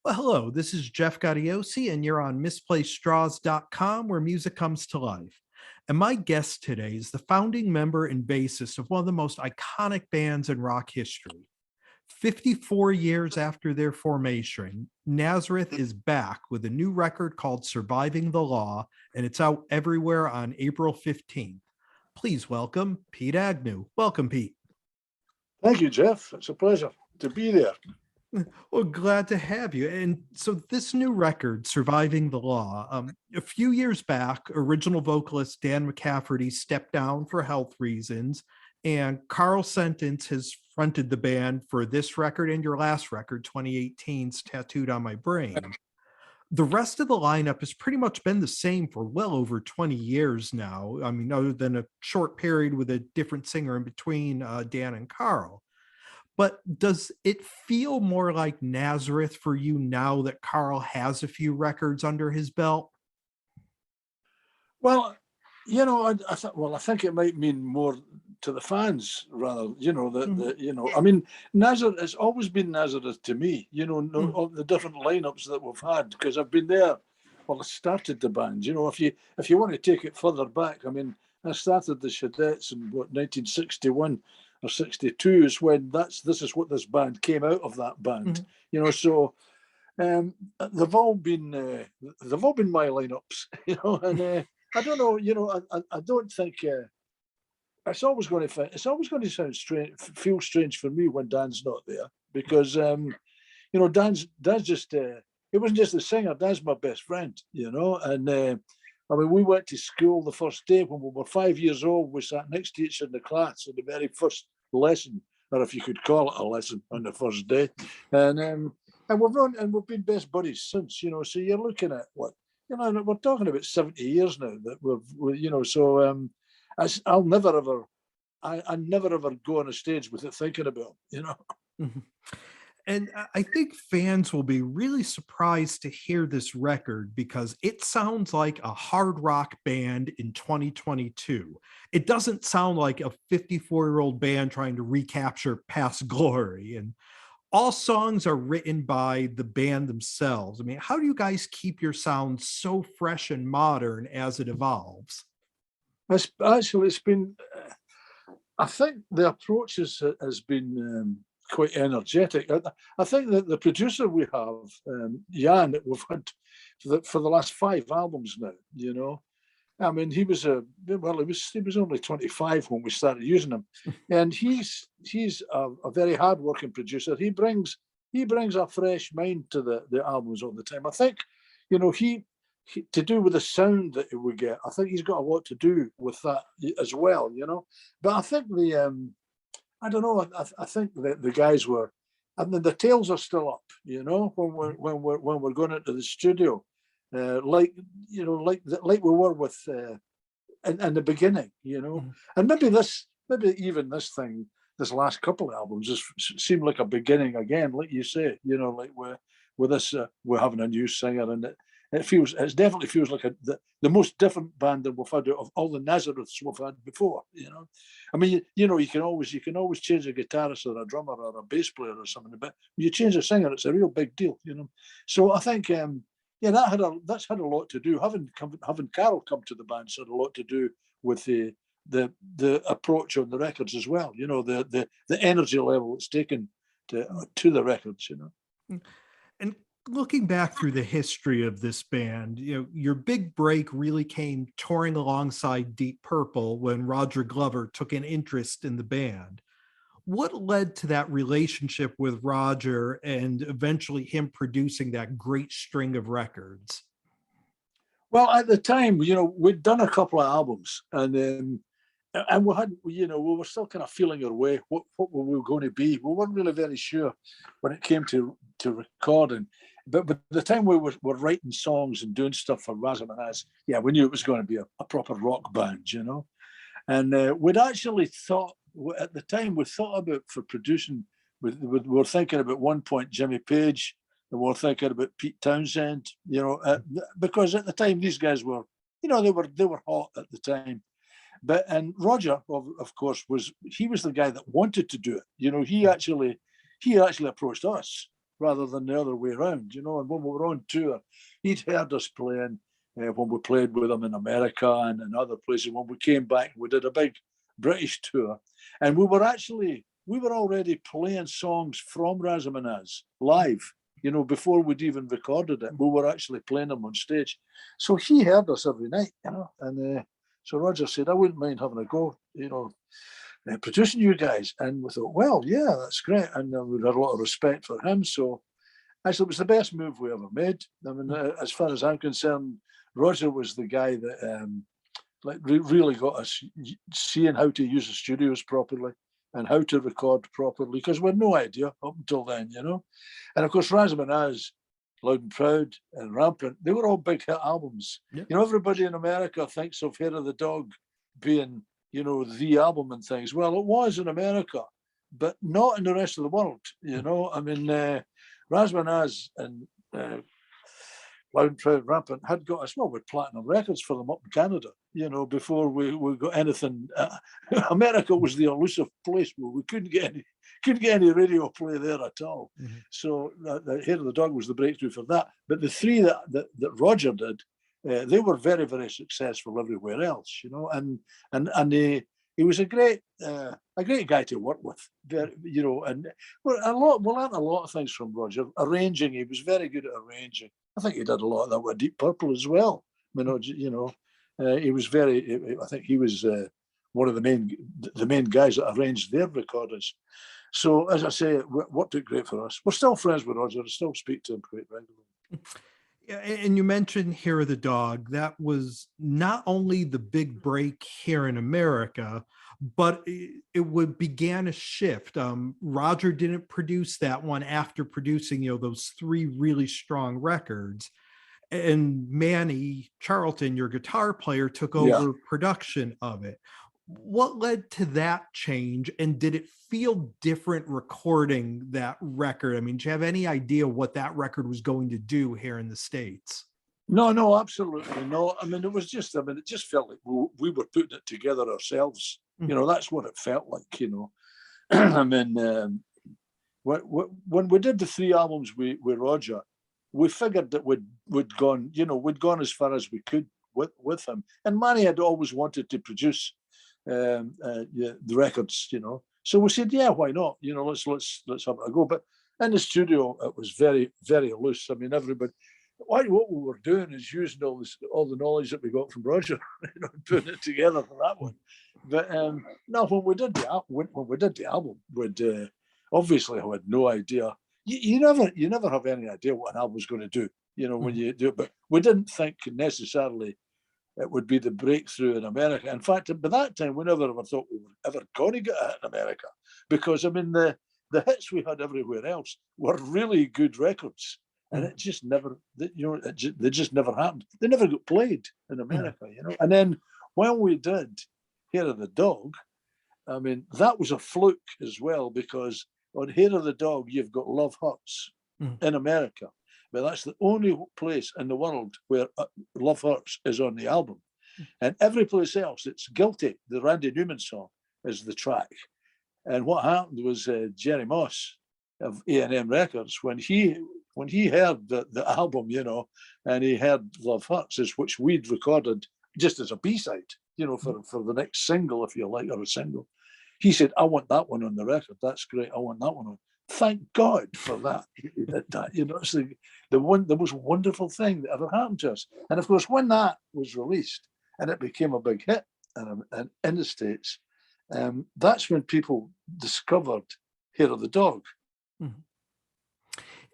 Well, hello, this is Jeff Gaudiosi, and you're on misplacedstraws.com where music comes to life. And my guest today is the founding member and bassist of one of the most iconic bands in rock history. 54 years after their formation, Nazareth is back with a new record called Surviving the Law, and it's out everywhere on April 15th. Please welcome Pete Agnew. Welcome, Pete. Thank you, Jeff. It's a pleasure to be there. Well, glad to have you. And so, this new record, Surviving the Law, a few years back, original vocalist Dan McCafferty stepped down for health reasons, and Carl Sentence has fronted the band for this record and your last record, 2018's Tattooed on My Brain. The rest of the lineup has pretty much been the same for well over 20 years now. I mean, other than a short period with a different singer in between Dan and Carl. But does it feel more like Nazareth for you now that Carl has a few records under his belt? Well, I think it might mean more to the fans rather. Mhm. I mean, Nazareth has always been Nazareth to me. Mm. All the different lineups that we've had because I've been there. Well, I started the band. If you want to take it further back, I mean, I started the Chadettes in 1961 or 62 is when this is what this band came out of that band. Mhm. So they've all been my lineups. And I don't know. I don't think it's always going to sound strange, feel strange for me when Dan's not there because Dan's just he wasn't just a singer. Dan's my best friend. And I mean, we went to school the first day when we were 5 years old. We sat next to each other in the class in the very first lesson, or if you could call it a lesson, on the first day. And we've been best buddies since. So you're looking at what we're talking about 70 years now that So I'll never ever, I never ever go on a stage without thinking about him. Mhm. And I think fans will be really surprised to hear this record because it sounds like a hard rock band in 2022. It doesn't sound like a 54-year-old band trying to recapture past glory. And all songs are written by the band themselves. I mean, how do you guys keep your sound so fresh and modern as it evolves? It's been. I think the approach has been quite energetic. I think that the producer we have, Jan, that we've had for the last 5 albums now. I mean, he was only 25 when we started using him, and he's a very hardworking producer. He brings a fresh mind to the albums all the time. I think, he to do with the sound that we get. I think he's got a lot to do with that as well. But I think I don't know. I think the guys were. I mean, the tails are still up. When we're going into the studio, like we were with in the beginning. Mhm. And maybe even this last couple of albums just seem like a beginning again, like you say. Like with this, we're having a new singer, and it definitely feels like the most different band that we've had out of all the Nazareths we've had before. I mean, you can always change a guitarist or a drummer or a bass player or something, but when you change a singer, it's a real big deal. So I think that's had a lot to do. Having Carol come to the band's had a lot to do with the approach on the records as well. The energy level it's taken to the records. And looking back through the history of this band, your big break really came touring alongside Deep Purple when Roger Glover took an interest in the band. What led to that relationship with Roger and eventually him producing that great string of records? Well, at the time, we'd done a couple of albums, and we were still kind of feeling our way. What were we going to be? We weren't really very sure when it came to recording. But by the time we were writing songs and doing stuff for Razamanaz, yeah, we knew it was going to be a proper rock band, And we'd actually thought at the time we thought about for producing. We were thinking about one point Jimmy Page, and we were thinking about Pete Townsend. Because at the time these guys were, they were hot at the time. And Roger, of course, was the guy that wanted to do it. He actually approached us rather than the other way around, you know. And when we were on tour, he'd heard us playing when we played with him in America and in other places. When we came back, we did a big British tour, and we were already playing songs from Razamanaz live, you know, before we'd even recorded it. We were actually playing them on stage. So he heard us every night, you know. And so Roger said, I wouldn't mind having a go, you know, producing you guys. And we thought, well, yeah, that's great. And we had a lot of respect for him. So actually, it was the best move we ever made. I mean, as far as I'm concerned, Roger was the guy that really got us seeing how to use the studios properly and how to record properly, because we had no idea up until then, you know. And of course, Razamanaz, Loud and Proud and Rampant, they were all big hit albums. Yep. You know, everybody in America thinks of Hair of the Dog being, you know, the album and things. Well, it was in America, but not in the rest of the world, you know. I mean, Razamanaz and Loud and Proud, Rampant had got us, well, with platinum records for them up in Canada, you know, before we got anything. America was the elusive place where we couldn't get any radio play there at all. Mm-hmm. So the Hair of the Dog was the breakthrough for that. But the three that Roger did, they were very, very successful everywhere else, you know, and he was a great guy to work with, you know, and we learned a lot of things from Roger. Arranging, he was very good at arranging. I think he did a lot of that with Deep Purple as well. You know, he was very. I think he was one of the main guys that arranged their recordings. So, as I say, it worked out great for us. We're still friends with Roger. I still speak to him quite regularly. Yeah, and you mentioned Hair of the Dog. That was not only the big break here in America, but it began a shift. Roger didn't produce that one after producing, you know, those three really strong records. And Manny Charlton, your guitar player, took over production of it. What led to that change, and did it feel different recording that record? I mean, do you have any idea what that record was going to do here in the States? No, absolutely no. I mean, it just felt like we were putting it together ourselves. Mm-hmm. You know, that's what it felt like, you know. I mean, when we did the three albums with Roger, we figured that we'd gone as far as we could with him. And Manny had always wanted to produce the records, you know. So we said, yeah, why not? You know, let's have a go. But in the studio, it was very, very loose. I mean, everybody. What we were doing is using all the knowledge that we got from Roger, you know, and putting it together for that one. But no, when we did the album, we'd obviously I had no idea. You never have any idea what an album was going to do, you know, when you do it. But we didn't think necessarily it would be the breakthrough in America. In fact, by that time, we never ever thought we were ever going to get a hit in America, because I mean the hits we had everywhere else were really good records, and it just never, you know, they just never happened. They never got played in America, you know. And then when we did Hair of the Dog, I mean, that was a fluke as well, because on Hair of the Dog you've got Love Hurts in America. But that's the only place in the world where Love Hurts is on the album. And every place else, it's Guilty, the Randy Newman song, is the track. And what happened was Jerry Moss of A&M Records, when he heard the album, you know, and he heard Love Hurts, which we'd recorded just as a B-side, you know, for the next single, if you like, or a single. He said, I want that one on the record. That's great. I want that one on. Thank God for that. He did that. You know, it's the most wonderful thing that ever happened to us. And of course, when that was released and it became a big hit in the States, that's when people discovered Hair of the Dog. Mm-hmm.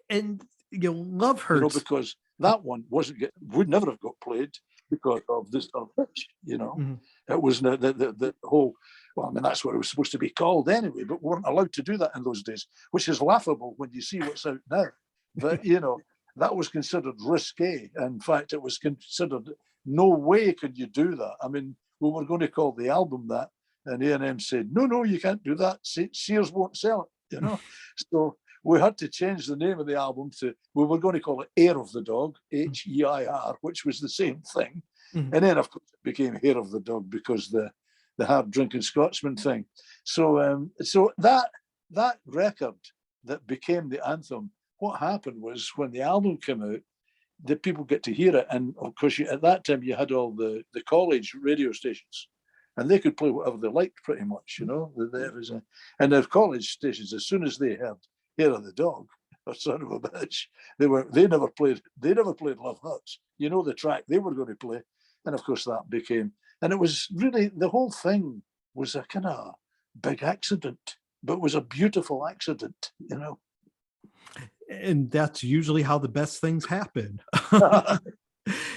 And you know, Love Hurts, you know, because that one would never have got played because of this pitch, you know. Mm-hmm. It was the whole. Well, I mean, that's what it was supposed to be called anyway, but we weren't allowed to do that in those days, which is laughable when you see what's out now. But, you know, that was considered risque. In fact, it was considered, no way could you do that. I mean, we were going to call the album that, and A&M said, no, you can't do that. Sears won't sell it, you know. So we had to change the name of the album we were going to call it Hair of the Dog, H-E-I-R, which was the same thing. Mm-hmm. And then, of course, it became Hair of the Dog because the hard drinking Scotsman thing. So so that record that became the anthem what happened was when the album came out, the people get to hear it. And of course, at that time, you had all the college radio stations, and they could play whatever they liked pretty much, you know. And the college stations, as soon as they heard Hair of the Dog or Son of a Bitch, they never played Love Hurts. You know, the track they were going to play. And of course that became, and it was really, the whole thing was a kind of big accident, but it was a beautiful accident, you know. And that's usually how the best things happen.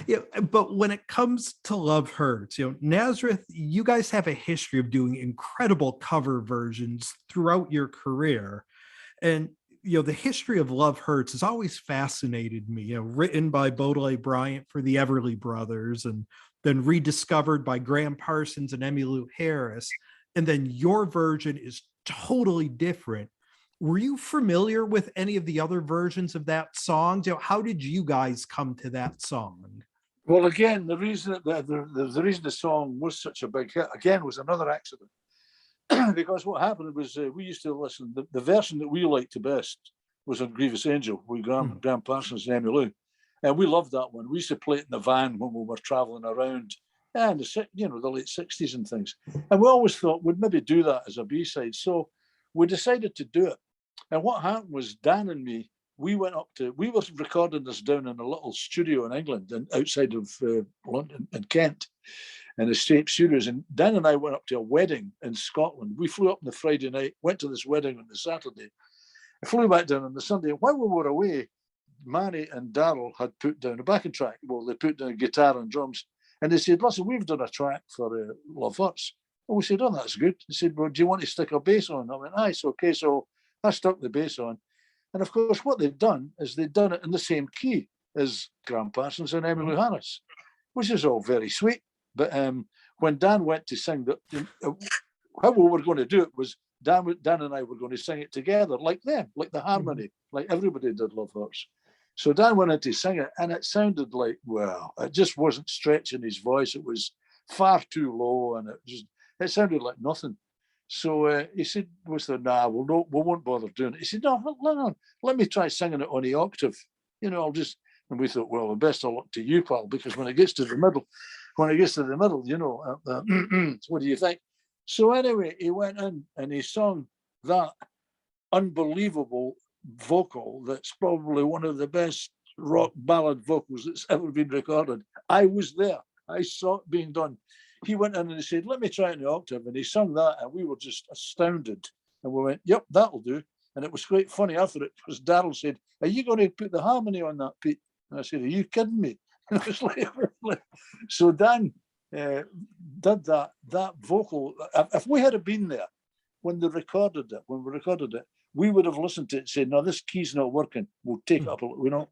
Yeah, but when it comes to Love Hurts, Nazareth, you guys have a history of doing incredible cover versions throughout your career. And the history of Love Hurts has always fascinated me. Written by Baudelaire Bryant for the Everly Brothers, and then rediscovered by Graham Parsons and Emmylou Harris, and then your version is totally different. Were you familiar with any of the other versions of that song? How did you guys come to that song? Well, again, the reason the reason the song was such a big hit again was another accident. Because what happened was we used to listen. The version that we liked the best was on Grievous Angel with Graham Parsons and Emmylou, and we loved that one. We used to play it in the van when we were traveling around, and the late '60s and things. And we always thought we'd maybe do that as a B-side. So we decided to do it. And what happened was Dan and me, we were recording this down in a little studio in England and outside of London and Kent, and Estate Studios. And Dan and I went up to a wedding in Scotland. We flew up on the Friday night, went to this wedding on the Saturday, and flew back down on the Sunday. And while we were away, Manny and Daryl had put down a backing track. Well, they put down a guitar and drums. And they said, listen, we've done a track for Love Hurts. And we said, oh, that's good. They said, well, do you want to stick a bass on? I went, aye, it's okay. So I stuck the bass on. And of course, what they've done is they've done it in the same key as Graham Parsons and Emmylou Harris, which is all very sweet. But when Dan went to sing, how we were going to do it was Dan and I were going to sing it together, like them, like the harmony, like everybody did Love Hurts. So Dan went in to sing it, and it sounded like, well, it just wasn't stretching his voice. It was far too low, and it sounded like nothing. So he said, nah, we won't bother doing it. He said, no, let me try singing it on the octave. I'll just, and we thought, well, the best of luck to you, pal, because when it gets to the middle, what do you think? So anyway, he went in and he sung that unbelievable vocal that's probably one of the best rock ballad vocals that's ever been recorded. I was there. I saw it being done. He went in and he said, let me try it in the octave. And he sung that, and we were just astounded. And we went, yep, that'll do. And it was quite funny after it, because Daryl said, are you going to put the harmony on that, Pete? And I said, are you kidding me? And it was like, so Dan did that vocal. If we had been there when we recorded it, we would have listened to it and said, no, this key's not working. We'll take it up.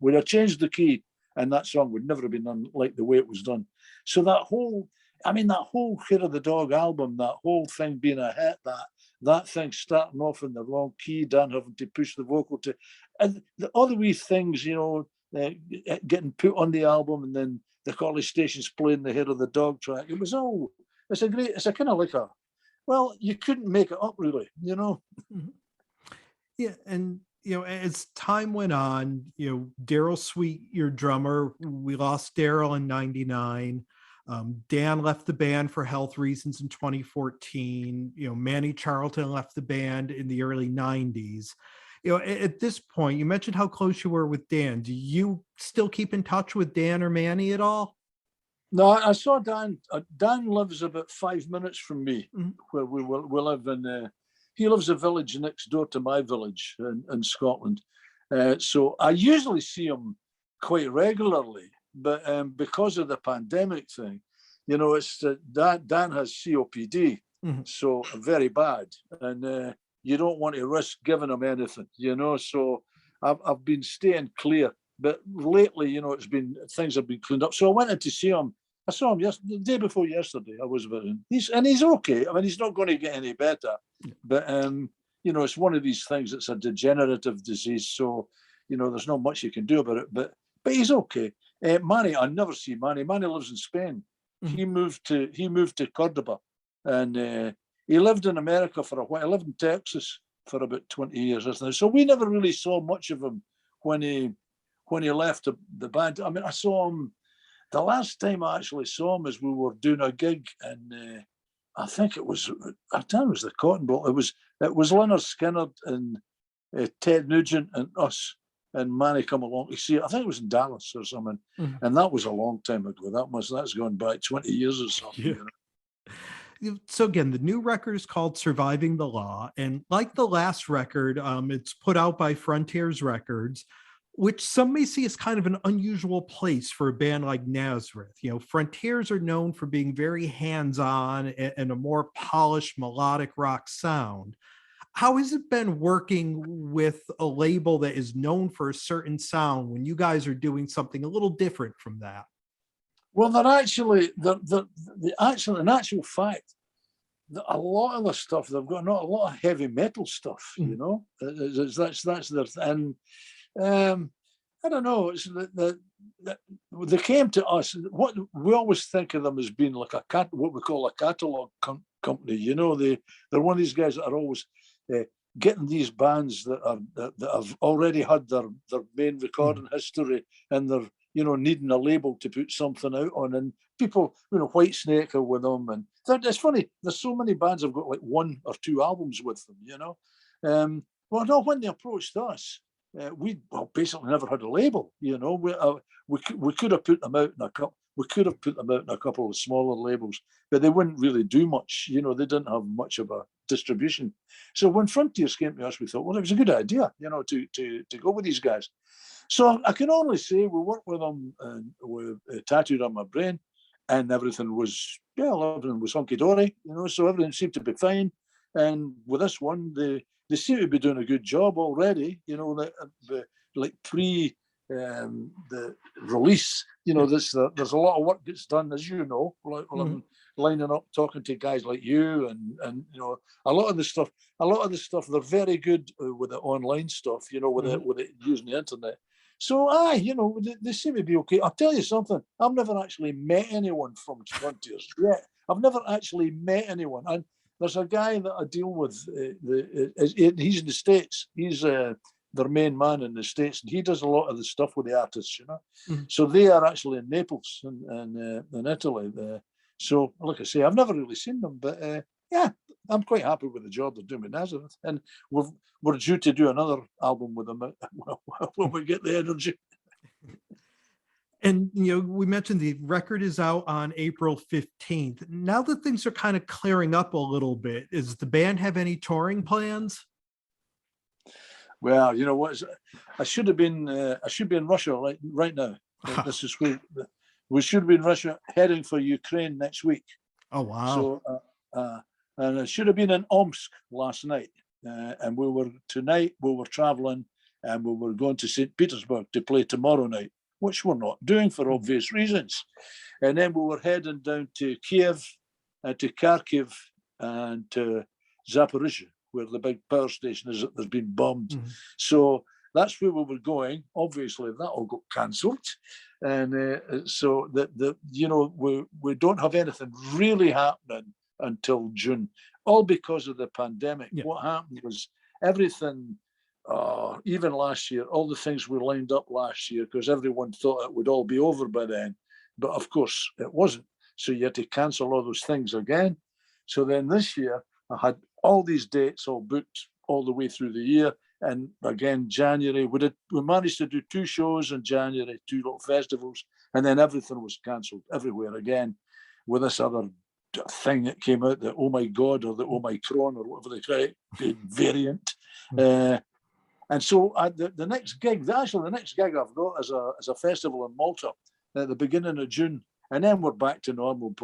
We'd have changed the key, and that song would never have been done like the way it was done. So that whole Hair of the Dog album, that whole thing being a hit, that thing starting off in the wrong key, Dan having to push the vocal to, and the other wee things, getting put on the album, and then the college stations playing the Hair of the Dog track. It's a kind of like you couldn't make it up, really, Yeah, and as time went on, Daryl Sweet, your drummer, we lost Daryl in '99. Dan left the band for health reasons in 2014. Manny Charlton left the band in the early '90s. At this point, you mentioned how close you were with Dan. Do you still keep in touch with Dan or Manny at all? No, I saw Dan. Dan lives about 5 minutes from me, where we live in. He lives a village next door to my village in Scotland. So I usually see him quite regularly, but because of the pandemic thing, it's Dan has COPD, so very bad, and you don't want to risk giving him anything, So I've been staying clear, but lately, things have been cleaned up. So I went in to see him. I saw him the day before yesterday. I was with him. He's okay. I mean, he's not going to get any better, but it's one of these things. It's a degenerative disease, so there's not much you can do about it. But he's okay. Manny, I never see Manny. Manny lives in Spain. He moved to Cordoba, and he lived in America for a while. He lived in Texas for about 20 years, isn't it? So we never really saw much of him when he left the band. I mean, I saw him. The last time I actually saw him is we were doing a gig, and I think it was the Cotton Bowl. It was Leonard Skinner and Ted Nugent and us and Manny come along to see it. I think it was in Dallas or something, and that was a long time ago. That's gone back 20 years or something. Yeah. So again, the new record is called Surviving the Law. And like the last record, it's put out by Frontiers Records, which some may see as kind of an unusual place for a band like Nazareth. Frontiers are known for being very hands-on and a more polished melodic rock sound. How has it been working with a label that is known for a certain sound when you guys are doing something a little different from that? Well, they're actually, in actual fact, a lot of the stuff they've got, not a lot of heavy metal stuff, That's their, and I don't know. It's they came to us. What we always think of them as being like what we call a catalog company. They're one of these guys that are always getting these bands that have already had their main recording history, and they're needing a label to put something out on, and people, White Snake are with them, and it's funny. There's so many bands have got like 1 or 2 albums with them. Well, no, when they approached us, we basically never had a label. We could have put them out in a couple. We could have put them out in a couple of smaller labels, but they wouldn't really do much. They didn't have much of a distribution. So when Frontiers came to us, we thought, well, it was a good idea, to go with these guys. So I can only say we worked with them, and we tattooed on my brain, and everything was hunky-dory, so everything seemed to be fine. And with this one, they seem to be doing a good job already, like pre the release, there's a lot of work gets done, as I'm lining up, talking to guys like you, and a lot of the stuff they're very good with the online stuff, with it using the internet. So they seem to be okay. I'll tell you something, I've never actually met anyone from Frontiers yet. I've never actually met anyone. And there's a guy that I deal with, he's in the States. He's their main man in the States, and he does a lot of the stuff with the artists, So they are actually in Naples and in Italy. So, like I say, I've never really seen them, but I'm quite happy with the job they're doing with Nazareth, and we're due to do another album with them when we get the energy. And, we mentioned the record is out on April 15th. Now that things are kind of clearing up a little bit, does the band have any touring plans? Well, you know what? I should be in Russia right now. This is where we should be in Russia, heading for Ukraine next week. Oh, wow. So, and I should have been in Omsk last night. And tonight we were traveling, and we were going to St. Petersburg to play tomorrow night, which we're not doing for obvious reasons. And then we were heading down to Kiev, to Kharkiv, and to Zaporizhia, where the big power station is that's been bombed. So that's where we were going. Obviously, that all got cancelled. And so we don't have anything really happening until June, all because of the pandemic. Yeah. What happened was everything, even last year, all the things we lined up last year, because everyone thought it would all be over by then. But of course, it wasn't. So you had to cancel all those things again. So then this year, I had all these dates all booked all the way through the year. And again, January, we managed to do 2 shows in January, 2 little festivals, and then everything was cancelled everywhere again with this other thing that came out, the Oh My God or the Omicron or whatever they call it, the variant. And so the next gig I've got is a festival in Malta at the beginning of June. And then we're back to normal.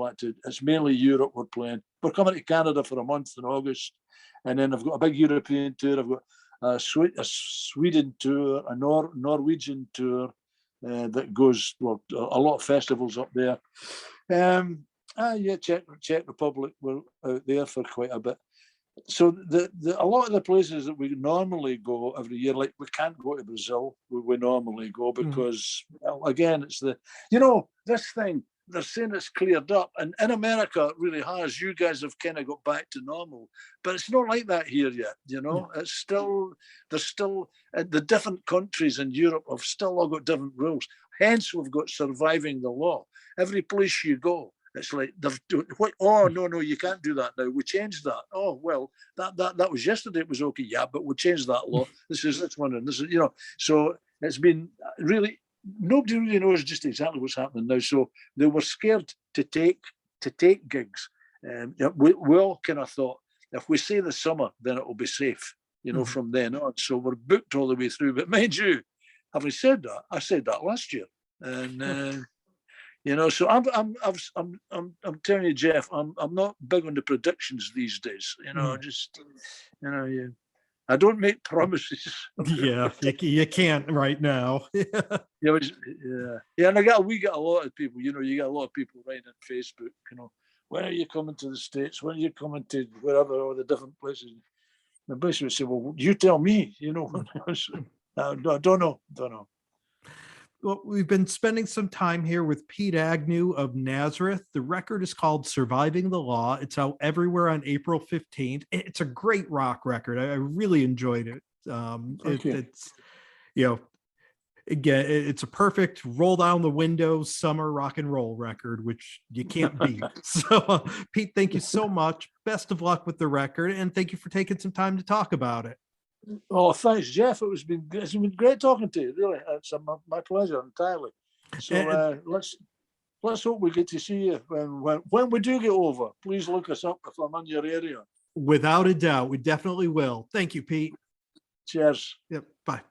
It's mainly Europe we're playing. We're coming to Canada for a month in August. And then I've got a big European tour. I've got a Sweden tour, a Norwegian tour that goes, well, a lot of festivals up there. Czech Republic, we're out there for quite a bit. So a lot of the places that we normally go every year, like we can't go to Brazil, we normally go because, well, again, it's this thing. they're saying it's cleared up, and in America it really has. You guys have kind of got back to normal, but it's not like that here yet. It's still, there's still the different countries in Europe have still all got different rules. Hence, we've got surviving the law. Every place you go, it's like oh no, you can't do that now. We changed that. Oh well, that was yesterday. It was okay, yeah, but we changed that law. This is this one, and this is So it's been really. Nobody really knows just exactly what's happening now. So they were scared to take gigs. We all kind of thought, if we say the summer, then it will be safe, from then on. So we're booked all the way through. But mind you, having said that, I said that last year, and so I'm telling you, Jeff, I'm not big on the predictions these days. I don't make promises. Yeah, you can't right now. Yeah, and we get a lot of people. You get a lot of people writing on Facebook. When are you coming to the States? When are you coming to wherever, all the different places? And basically say, well, you tell me. I don't know. Well, we've been spending some time here with Pete Agnew of Nazareth. The record is called Surviving the Law. It's out everywhere on April 15th. It's a great rock record. I really enjoyed it. It's, again, it's a perfect roll down the windows summer rock and roll record, which you can't beat. So, Pete, thank you so much. Best of luck with the record. And thank you for taking some time to talk about it. Oh, thanks, Jeff. It's been great talking to you. Really, it's my pleasure entirely. So let's hope we get to see you when we do get over. Please look us up if I'm in your area. Without a doubt, we definitely will. Thank you, Pete. Cheers. Yep. Bye.